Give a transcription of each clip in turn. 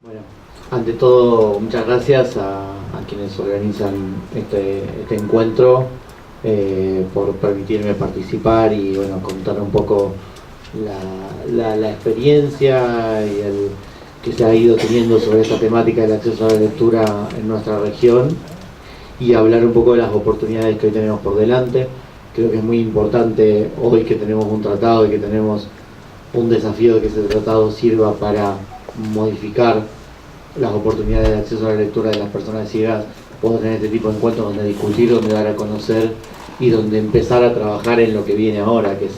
Bueno, ante todo, muchas gracias a quienes organizan este encuentro por permitirme participar y bueno, contar un poco la experiencia y el que se ha ido teniendo sobre esta temática del acceso a la lectura en nuestra región y hablar un poco de las oportunidades que hoy tenemos por delante. Creo que es muy importante hoy que tenemos un tratado y que tenemos un desafío de que ese tratado sirva para modificar las oportunidades de acceso a la lectura de las personas ciegas, poder tener este tipo de encuentros donde discutir, donde dar a conocer y donde empezar a trabajar en lo que viene ahora, que es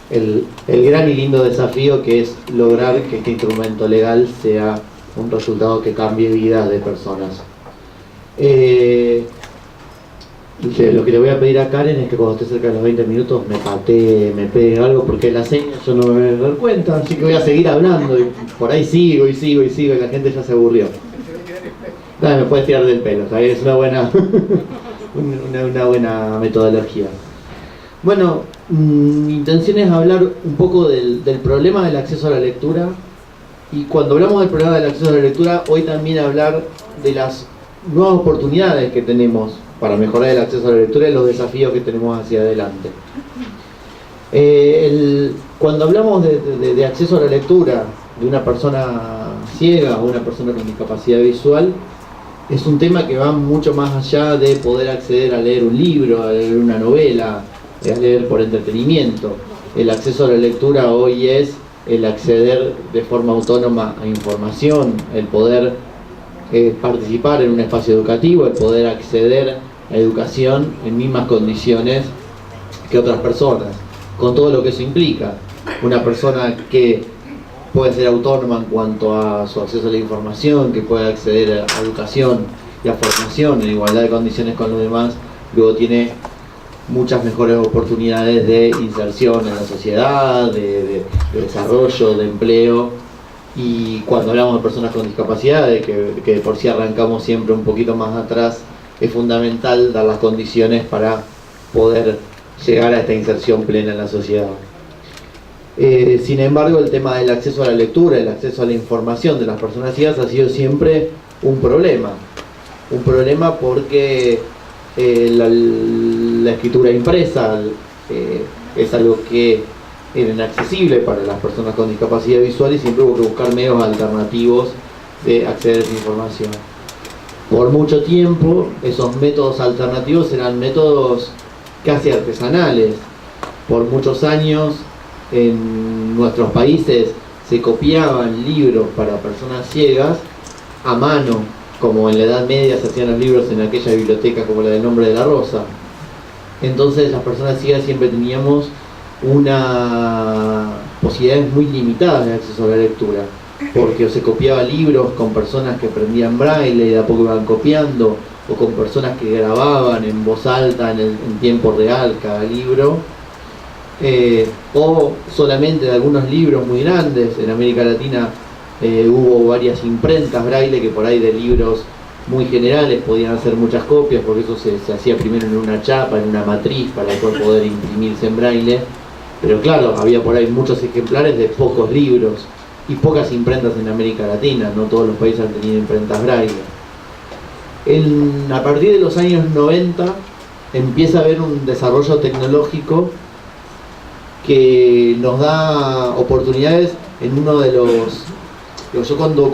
el gran y lindo desafío, que es lograr que este instrumento legal sea un resultado que cambie vidas de personas. Lo que le voy a pedir a Karen es que cuando esté cerca de los 20 minutos me patee, me pegue algo, porque la seña yo no me voy a dar cuenta, así que voy a seguir hablando y por ahí sigo y la gente ya se aburrió. Me puedes tirar del pelo, ¿sabes? Es una buena, una buena metodología. Bueno, mi intención es hablar un poco del problema del acceso a la lectura, y cuando hablamos del problema del acceso a la lectura, hoy también hablar de las nuevas oportunidades que tenemos para mejorar el acceso a la lectura y los desafíos que tenemos hacia adelante. Cuando hablamos de acceso a la lectura de una persona ciega o una persona con discapacidad visual, es un tema que va mucho más allá de poder acceder a leer un libro, a leer una novela, a leer por entretenimiento. El acceso a la lectura hoy es el acceder de forma autónoma a información, el poder participar en un espacio educativo, el poder acceder a educación en mismas condiciones que otras personas, con todo lo que eso implica. Una persona que puede ser autónoma en cuanto a su acceso a la información, que puede acceder a educación y a formación en igualdad de condiciones con los demás, luego tiene muchas mejores oportunidades de inserción en la sociedad, de desarrollo, de empleo. Y cuando hablamos de personas con discapacidades, que de por sí arrancamos siempre un poquito más atrás, es fundamental dar las condiciones para poder llegar a esta inserción plena en la sociedad. Sin embargo, el tema del acceso a la lectura, el acceso a la información de las personas ciegas ha sido siempre un problema porque la escritura impresa es algo que era inaccesible para las personas con discapacidad visual y siempre hubo que buscar medios alternativos de acceder a esa información. Por mucho tiempo esos métodos alternativos eran métodos casi artesanales. Por muchos años en nuestros países se copiaban libros para personas ciegas a mano, como en la Edad Media se hacían los libros en aquella biblioteca como la del Nombre de la Rosa. Entonces las personas ciegas siempre teníamos una posibilidades muy limitadas de acceso a la lectura, porque o se copiaba libros con personas que aprendían braille y de a poco iban copiando, o con personas que grababan en voz alta en tiempo real cada libro, o solamente de algunos libros muy grandes. En América Latina hubo varias imprentas braille que por ahí de libros muy generales podían hacer muchas copias, porque eso se hacía primero en una chapa, en una matriz, para después poder imprimirse en braille. Pero claro, había por ahí muchos ejemplares de pocos libros y pocas imprentas en América Latina, no todos los países han tenido imprentas braille. A partir de los años 90 empieza a haber un desarrollo tecnológico que nos da oportunidades en uno de los... Yo cuando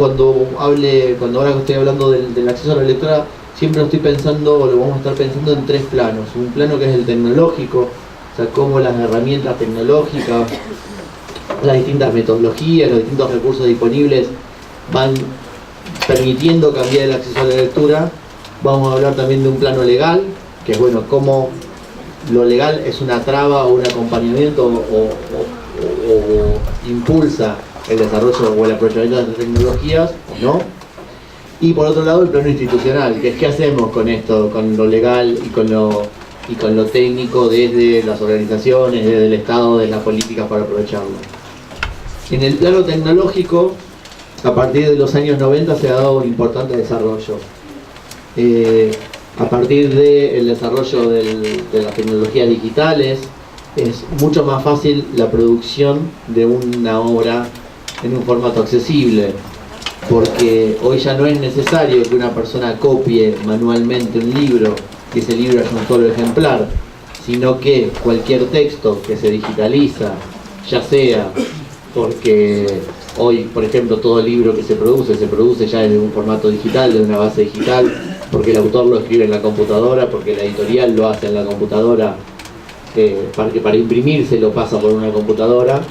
ahora que estoy hablando del acceso a la lectura, siempre lo estoy pensando, o lo vamos a estar pensando en tres planos. Un plano que es el tecnológico, o sea, cómo las herramientas tecnológicas, las distintas metodologías, los distintos recursos disponibles van permitiendo cambiar el acceso a la lectura. Vamos a hablar también de un plano legal, que es bueno, cómo lo legal es una traba o un acompañamiento o impulsa el desarrollo o el aprovechamiento de las tecnologías o no. Y por otro lado el plano institucional, que es qué hacemos con esto, con lo legal y con lo técnico desde las organizaciones, desde el Estado, desde las políticas para aprovecharlo. En el plano tecnológico, a partir de los años 90 se ha dado un importante desarrollo. A partir del desarrollo de las tecnologías digitales, es mucho más fácil la producción de una obra en un formato accesible. porque hoy ya no es necesario que una persona copie manualmente un libro, que ese libro haya un solo ejemplar, sino que cualquier texto que se digitaliza, ya sea porque hoy, por ejemplo, todo libro que se produce ya desde un formato digital, de una base digital, porque el autor lo escribe en la computadora, porque la editorial lo hace en la computadora, para imprimirse lo pasa por una computadora,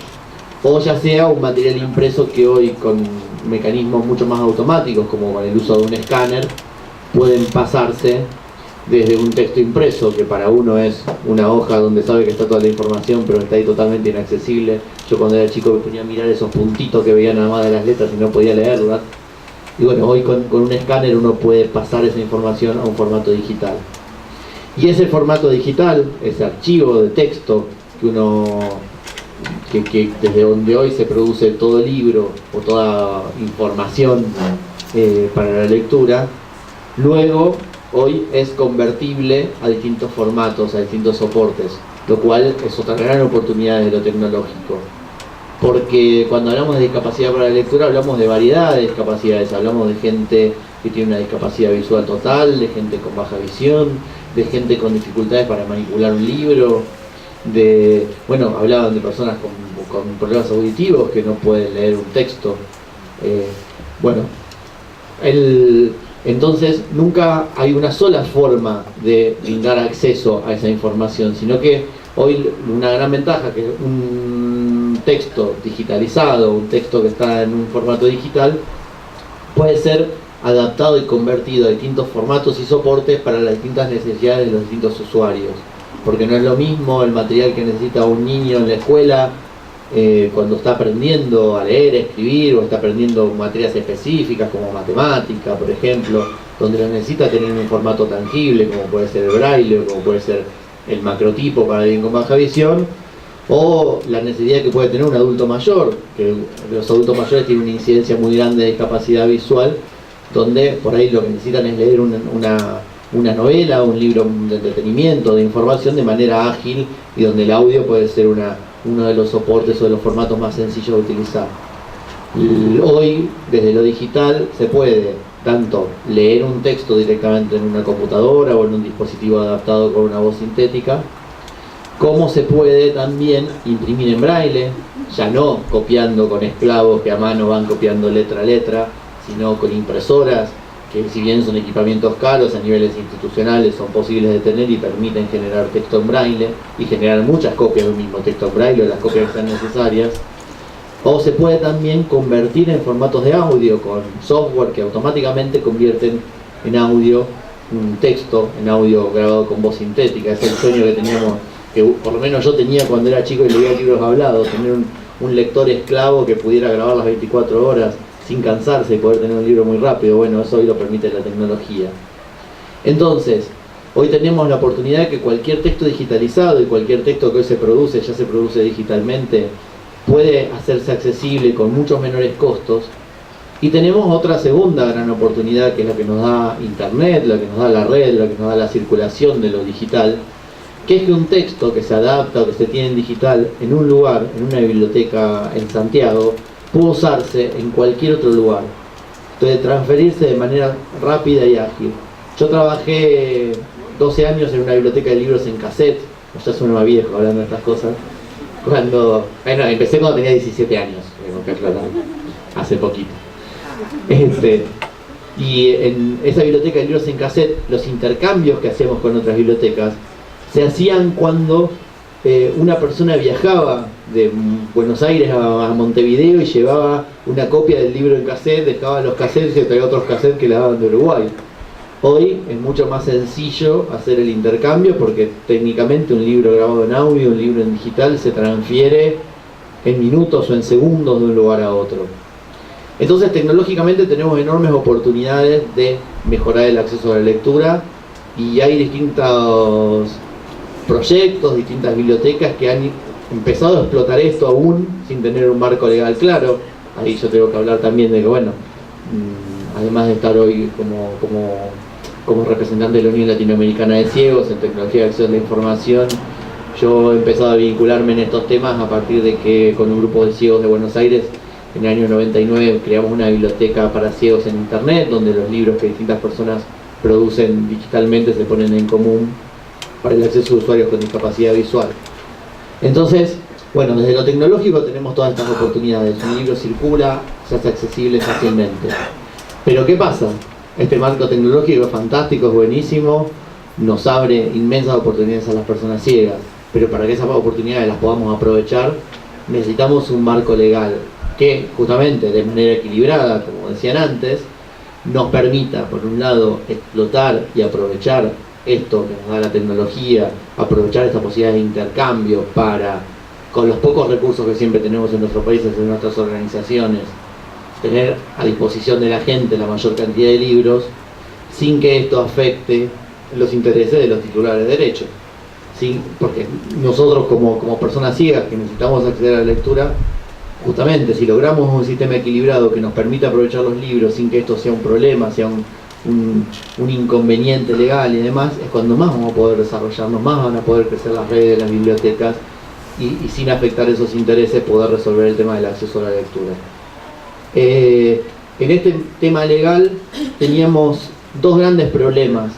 o ya sea un material impreso que hoy con mecanismos mucho más automáticos, como con el uso de un escáner, pueden pasarse desde un texto impreso, que para uno es una hoja donde sabe que está toda la información, pero está ahí totalmente inaccesible. Yo cuando era chico me ponía a mirar esos puntitos que veía nada más de las letras y no podía leerlas. Y bueno, hoy con un escáner uno puede pasar esa información a un formato digital. Y ese formato digital, ese archivo de texto que desde donde hoy se produce todo libro o toda información para la lectura, luego hoy es convertible a distintos formatos, a distintos soportes, lo cual es otra gran oportunidad de lo tecnológico. Porque cuando hablamos de discapacidad para la lectura, hablamos de variedad de discapacidades, hablamos de gente que tiene una discapacidad visual total, de gente con baja visión, de gente con dificultades para manipular un libro, hablaban de personas con problemas auditivos que no pueden leer un texto. Entonces nunca hay una sola forma de brindar acceso a esa información, sino que hoy una gran ventaja que un texto digitalizado, un texto que está en un formato digital, puede ser adaptado y convertido a distintos formatos y soportes para las distintas necesidades de los distintos usuarios. Porque no es lo mismo el material que necesita un niño en la escuela cuando está aprendiendo a leer, a escribir, o está aprendiendo materias específicas como matemática, por ejemplo, donde lo necesita tener en un formato tangible, como puede ser el braille, como puede ser el macrotipo para alguien con baja visión, o la necesidad que puede tener un adulto mayor, que los adultos mayores tienen una incidencia muy grande de discapacidad visual, donde por ahí lo que necesitan es leer una novela, un libro de entretenimiento, de información de manera ágil, y donde el audio puede ser uno de los soportes o de los formatos más sencillos de utilizar. Hoy, desde lo digital, se puede tanto leer un texto directamente en una computadora o en un dispositivo adaptado con una voz sintética, como se puede también imprimir en braille, ya no copiando con esclavos que a mano van copiando letra a letra, sino con impresoras, que si bien son equipamientos caros a niveles institucionales, son posibles de tener y permiten generar texto en braille y generar muchas copias de un mismo texto en braille o las copias que sean necesarias. O se puede también convertir en formatos de audio con software que automáticamente convierten en audio un texto, en audio grabado con voz sintética. Es el sueño que teníamos, que por lo menos yo tenía cuando era chico y leía libros hablados, tener un lector esclavo que pudiera grabar las 24 horas sin cansarse y poder tener un libro muy rápido. Bueno, eso hoy lo permite la tecnología. Entonces, hoy tenemos la oportunidad de que cualquier texto digitalizado y cualquier texto que hoy se produce, ya se produce digitalmente, puede hacerse accesible con muchos menores costos. Y tenemos otra segunda gran oportunidad, que es la que nos da Internet, la que nos da la red, la que nos da la circulación de lo digital, que es que un texto que se adapta o que se tiene en digital en un lugar, en una biblioteca en Santiago, puede usarse en cualquier otro lugar, puede transferirse de manera rápida y ágil. Yo trabajé 12 años en una biblioteca de libros en cassette, ya suena más viejo hablando de estas cosas, empecé cuando tenía 17 años, hace poquito. Y en esa biblioteca de libros en cassette, los intercambios que hacíamos con otras bibliotecas se hacían cuando una persona viajaba de Buenos Aires a Montevideo y llevaba una copia del libro en cassette, dejaba los cassettes y traía otros cassettes que le daban de Uruguay. Hoy es mucho más sencillo hacer el intercambio porque técnicamente un libro grabado en audio, un libro en digital se transfiere en minutos o en segundos de un lugar a otro. Entonces tecnológicamente tenemos enormes oportunidades de mejorar el acceso a la lectura y hay distintos proyectos, distintas bibliotecas que han empezado a explotar esto aún sin tener un marco legal claro. Ahí yo tengo que hablar también de que, bueno, además de estar hoy como representante de la Unión Latinoamericana de Ciegos en Tecnología de Acceso a la Información, yo he empezado a vincularme en estos temas a partir de que con un grupo de ciegos de Buenos Aires En el año 99 creamos una biblioteca para ciegos en internet, donde los libros que distintas personas producen digitalmente se ponen en común para el acceso de usuarios con discapacidad visual. Entonces, bueno, desde lo tecnológico tenemos todas estas oportunidades. Un libro circula, se hace accesible fácilmente. Pero ¿qué pasa? Este marco tecnológico es fantástico, es buenísimo, nos abre inmensas oportunidades a las personas ciegas, pero para que esas oportunidades las podamos aprovechar, necesitamos un marco legal que, justamente de manera equilibrada, como decían antes, nos permita, por un lado, explotar y aprovechar esto que nos da la tecnología, aprovechar esta posibilidad de intercambio para, con los pocos recursos que siempre tenemos en nuestros países, en nuestras organizaciones, tener a disposición de la gente la mayor cantidad de libros, sin que esto afecte los intereses de los titulares de derechos. Porque nosotros como personas ciegas que necesitamos acceder a la lectura, justamente si logramos un sistema equilibrado que nos permita aprovechar los libros sin que esto sea un problema, sea un inconveniente legal y demás, es cuando más vamos a poder desarrollarnos, más van a poder crecer las redes de las bibliotecas y sin afectar esos intereses poder resolver el tema del acceso a la lectura. En este tema legal teníamos dos grandes problemas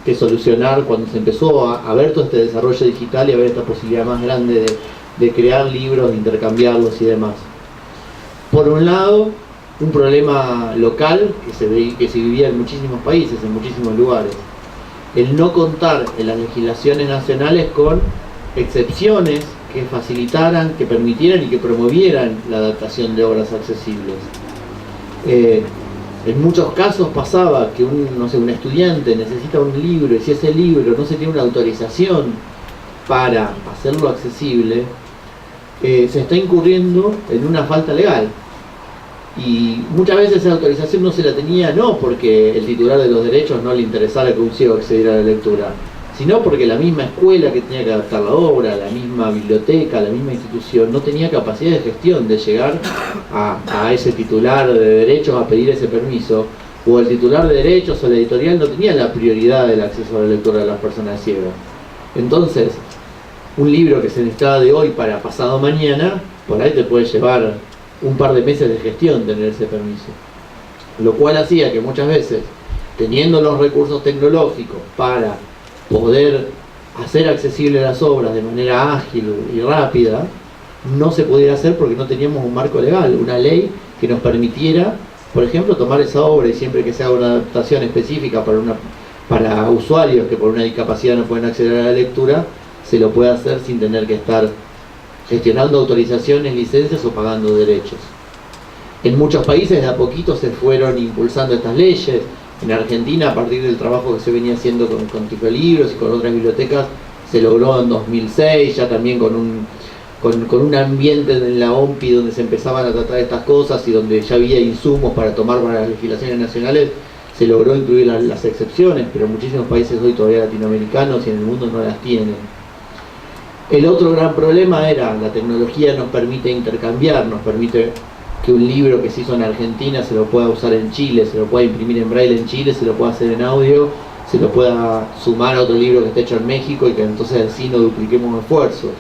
que solucionar cuando se empezó a ver todo este desarrollo digital y a ver esta posibilidad más grande de crear libros, de intercambiarlos y demás. Por un lado, un problema local que se vivía en muchísimos países, en muchísimos lugares. El no contar en las legislaciones nacionales con excepciones que facilitaran, que permitieran y que promovieran la adaptación de obras accesibles. En muchos casos pasaba que un estudiante necesita un libro y si ese libro no se tiene una autorización para hacerlo accesible, se está incurriendo en una falta legal. Y muchas veces esa autorización no se la tenía, no porque el titular de los derechos no le interesara que un ciego accediera a la lectura, sino porque la misma escuela que tenía que adaptar la obra, la misma biblioteca, la misma institución, no tenía capacidad de gestión de llegar a ese titular de derechos a pedir ese permiso, o el titular de derechos o la editorial no tenía la prioridad del acceso a la lectura de las personas ciegas. Entonces, un libro que se necesitaba de hoy para pasado mañana, por ahí te puede llevar un par de meses de gestión tener ese permiso. Lo cual hacía que muchas veces, teniendo los recursos tecnológicos para poder hacer accesibles las obras de manera ágil y rápida, no se pudiera hacer porque no teníamos un marco legal, una ley que nos permitiera, por ejemplo, tomar esa obra y siempre que se haga una adaptación específica para usuarios que por una discapacidad no pueden acceder a la lectura, se lo pueda hacer sin tener que estar gestionando autorizaciones, licencias o pagando derechos. En muchos países de a poquito se fueron impulsando estas leyes. En Argentina, a partir del trabajo que se venía haciendo con Tiflolibros y con otras bibliotecas, se logró en 2006, ya también con un ambiente en la OMPI donde se empezaban a tratar estas cosas y donde ya había insumos para tomar para las legislaciones nacionales, se logró incluir las excepciones, pero muchísimos países hoy todavía latinoamericanos y en el mundo no las tienen. El otro gran problema era, la tecnología nos permite intercambiar, nos permite que un libro que se hizo en Argentina se lo pueda usar en Chile, se lo pueda imprimir en braille en Chile, se lo pueda hacer en audio, se lo pueda sumar a otro libro que esté hecho en México y que entonces así no dupliquemos esfuerzos.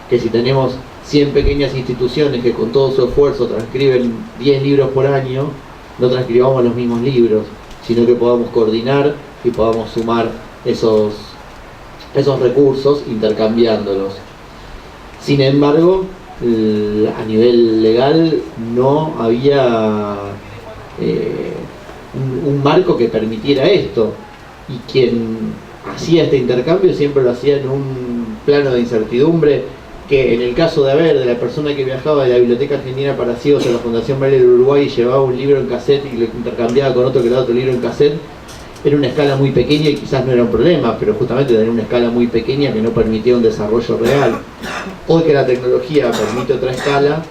Que si tenemos 100 pequeñas instituciones que con todo su esfuerzo transcriben 10 libros por año, no transcribamos los mismos libros, sino que podamos coordinar y podamos sumar esos recursos intercambiándolos. Sin embargo, a nivel legal no había un marco que permitiera esto, y quien hacía este intercambio siempre lo hacía en un plano de incertidumbre, que en el caso de la persona que viajaba de la Biblioteca Argentina para Ciegos a la Fundación Braille del Uruguay y llevaba un libro en cassette y lo intercambiaba con otro que le daba otro libro en cassette, era una escala muy pequeña y quizás no era un problema, pero justamente tenía una escala muy pequeña que no permitía un desarrollo real. Hoy que la tecnología permite otra escala,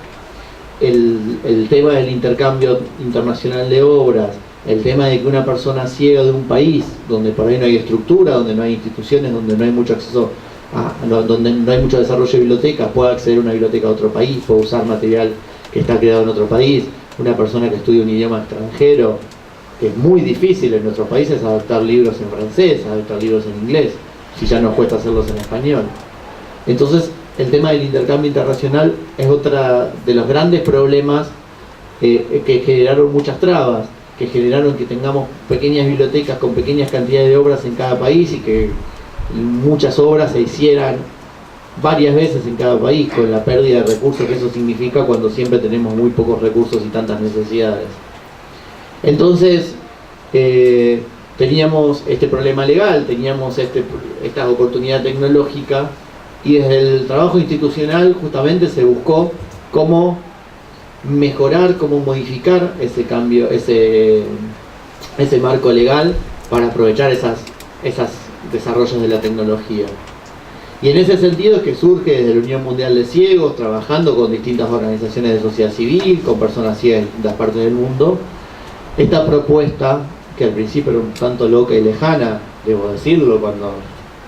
el tema del intercambio internacional de obras, el tema de que una persona ciega de un país, donde por ahí no hay estructura, donde no hay instituciones, donde no hay mucho acceso, donde no hay mucho desarrollo de bibliotecas, pueda acceder a una biblioteca de otro país, puede usar material que está creado en otro país, una persona que estudia un idioma extranjero, que es muy difícil en nuestros países adaptar libros en francés, adaptar libros en inglés, si ya nos cuesta hacerlos en español. Entonces, el tema del intercambio internacional es otra de los grandes problemas que generaron muchas trabas, que generaron que tengamos pequeñas bibliotecas con pequeñas cantidades de obras en cada país y que muchas obras se hicieran varias veces en cada país, con la pérdida de recursos que eso significa cuando siempre tenemos muy pocos recursos y tantas necesidades. Entonces, teníamos este problema legal, teníamos esta oportunidad tecnológica, y desde el trabajo institucional justamente se buscó cómo mejorar, cómo modificar ese cambio, ese marco legal para aprovechar esos desarrollos de la tecnología. Y en ese sentido es que surge desde la Unión Mundial de Ciegos, trabajando con distintas organizaciones de sociedad civil, con personas ciegas de distintas partes del mundo, esta propuesta, que al principio era un tanto loca y lejana, debo decirlo, cuando,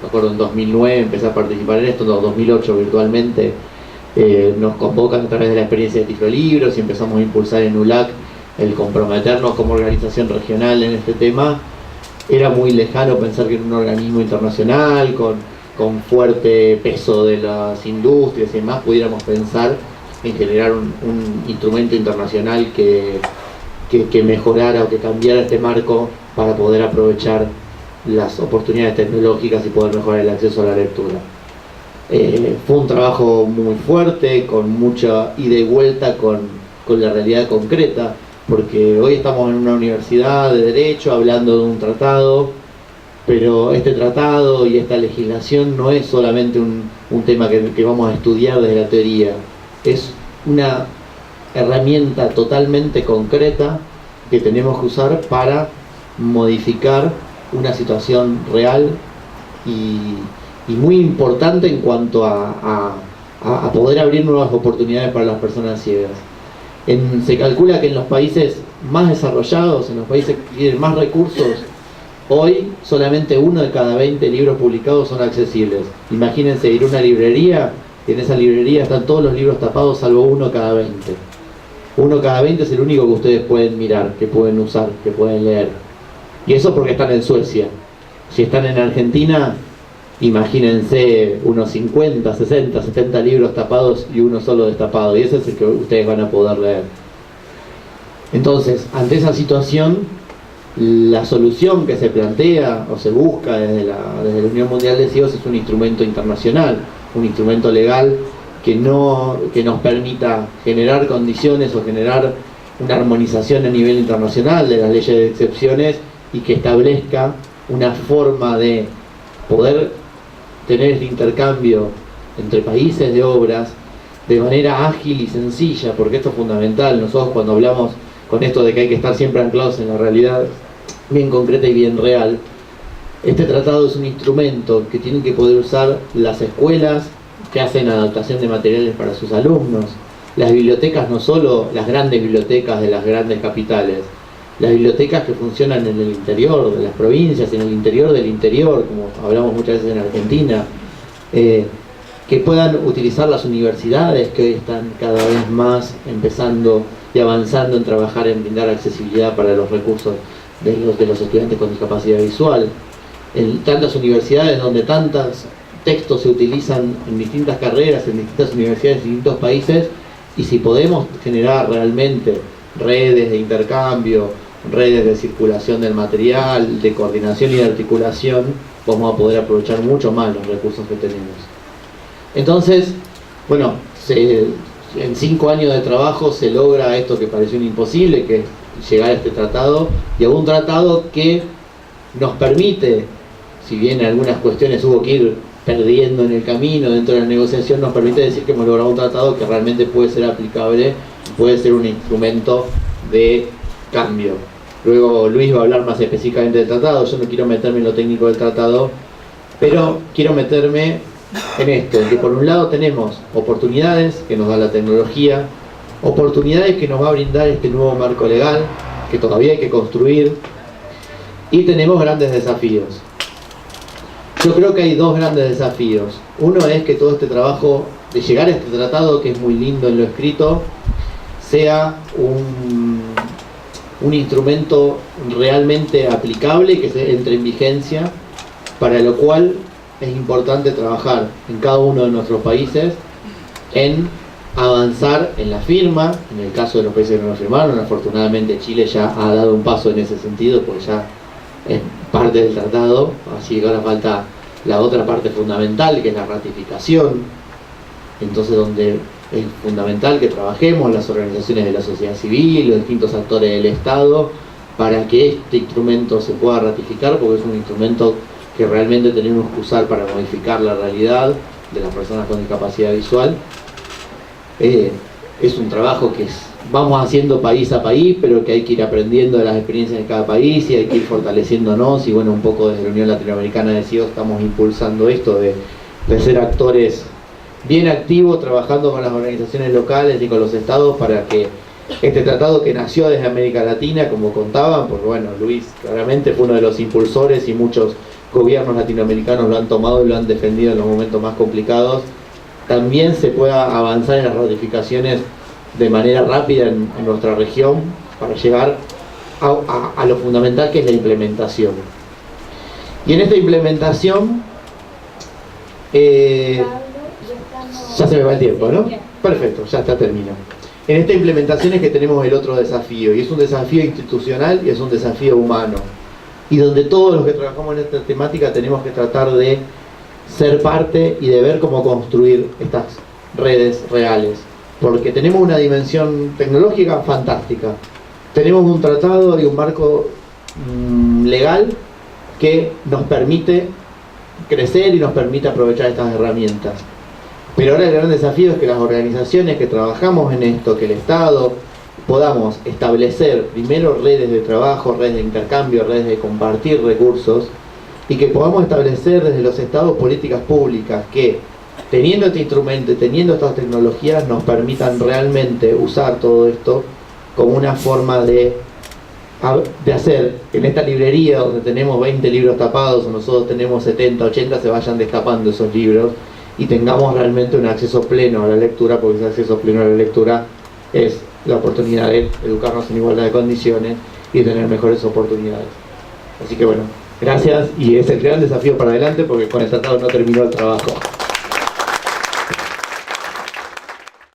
me acuerdo, en 2009 empecé a participar en esto, en 2008 virtualmente, nos convocan a través de la experiencia de Tiflolibros y empezamos a impulsar en ULAC el comprometernos como organización regional en este tema. Era muy lejano pensar que en un organismo internacional, con fuerte peso de las industrias y demás, pudiéramos pensar en generar un instrumento internacional que mejorara o que cambiara este marco para poder aprovechar las oportunidades tecnológicas y poder mejorar el acceso a la lectura. Fue un trabajo muy fuerte, con mucha ida y vuelta con la realidad concreta, porque hoy estamos en una universidad de Derecho hablando de un tratado, pero este tratado y esta legislación no es solamente un tema que vamos a estudiar desde la teoría, es una herramienta totalmente concreta que tenemos que usar para modificar una situación real y muy importante en cuanto a poder abrir nuevas oportunidades para las personas ciegas. Se calcula que en los países más desarrollados, en los países que tienen más recursos, hoy solamente 1 de cada 20 libros publicados son accesibles. Imagínense ir a una librería y en esa librería están todos los libros tapados salvo 1 cada 20. 1 cada 20 es el único que ustedes pueden mirar, que pueden usar, que pueden leer. Y eso porque están en Suecia. Si están en Argentina, imagínense unos 50, 60, 70 libros tapados y uno solo destapado. Y ese es el que ustedes van a poder leer. Entonces, ante esa situación, la solución que se plantea o se busca desde la Unión Mundial de Ciegos es un instrumento internacional, un instrumento legal que nos permita generar condiciones o generar una armonización a nivel internacional de las leyes de excepciones y que establezca una forma de poder tener este intercambio entre países de obras de manera ágil y sencilla, porque esto es fundamental. Nosotros cuando hablamos con esto de que hay que estar siempre anclados en la realidad bien concreta y bien real, este tratado es un instrumento que tienen que poder usar las escuelas que hacen adaptación de materiales para sus alumnos, las bibliotecas, no solo las grandes bibliotecas de las grandes capitales, las bibliotecas que funcionan en el interior de las provincias, en el interior del interior, como hablamos muchas veces en Argentina, que puedan utilizar las universidades que hoy están cada vez más empezando y avanzando en trabajar en brindar accesibilidad para los recursos de los estudiantes con discapacidad visual. En tantas universidades donde tantos textos se utilizan en distintas carreras, en distintas universidades, en distintos países, y si podemos generar realmente redes de intercambio, redes de circulación del material, de coordinación y de articulación, vamos a poder aprovechar mucho más los recursos que tenemos. Entonces, bueno, en 5 años de trabajo se logra esto que pareció un imposible, que es llegar a este tratado, y a un tratado que nos permite, si bien algunas cuestiones hubo que ir perdiendo en el camino dentro de la negociación, nos permite decir que hemos logrado un tratado que realmente puede ser aplicable, puede ser un instrumento de cambio. Luego Luis va a hablar más específicamente del tratado. Yo no quiero meterme en lo técnico del tratado, pero quiero meterme en esto, en que por un lado tenemos oportunidades que nos da la tecnología, oportunidades que nos va a brindar este nuevo marco legal, que todavía hay que construir, y tenemos grandes desafíos. Yo creo que hay 2 grandes desafíos. Uno es que todo este trabajo de llegar a este tratado, que es muy lindo en lo escrito, sea un instrumento realmente aplicable y que se entre en vigencia, para lo cual es importante trabajar en cada uno de nuestros países en avanzar en la firma, en el caso de los países que no lo firmaron. Afortunadamente Chile ya ha dado un paso en ese sentido, porque ya es parte del tratado, así que ahora falta la otra parte fundamental, que es la ratificación. Entonces, donde es fundamental que trabajemos las organizaciones de la sociedad civil, los distintos actores del Estado, para que este instrumento se pueda ratificar, porque es un instrumento que realmente tenemos que usar para modificar la realidad de las personas con discapacidad visual. Es un trabajo que vamos haciendo país a país, pero que hay que ir aprendiendo de las experiencias de cada país y hay que ir fortaleciéndonos. Y bueno, un poco desde la Unión Latinoamericana de CIO estamos impulsando esto de ser actores bien activos, trabajando con las organizaciones locales y con los estados para que este tratado, que nació desde América Latina, como contaban, porque bueno, Luis claramente fue uno de los impulsores y muchos gobiernos latinoamericanos lo han tomado y lo han defendido en los momentos más complicados, también se pueda avanzar en las ratificaciones de manera rápida en nuestra región para llegar a lo fundamental, que es la implementación. Y en esta implementación ya se me va el tiempo, ¿no? Perfecto, ya está, termino. En esta implementación es que tenemos el otro desafío, y es un desafío institucional y es un desafío humano, y donde todos los que trabajamos en esta temática tenemos que tratar de ser parte y de ver cómo construir estas redes reales, porque tenemos una dimensión tecnológica fantástica, tenemos un tratado y un marco legal que nos permite crecer y nos permite aprovechar estas herramientas. Pero ahora el gran desafío es que las organizaciones que trabajamos en esto, que el Estado, podamos establecer primero redes de trabajo, redes de intercambio, redes de compartir recursos, y que podamos establecer desde los Estados políticas públicas que, teniendo este instrumento, teniendo estas tecnologías, nos permitan realmente usar todo esto como una forma de hacer en esta librería donde tenemos 20 libros tapados, o nosotros tenemos 70, 80, se vayan destapando esos libros y tengamos realmente un acceso pleno a la lectura, porque ese acceso pleno a la lectura es la oportunidad de educarnos en igualdad de condiciones y tener mejores oportunidades. Así que bueno, gracias, y es el gran desafío para adelante, porque con el tratado no terminó el trabajo.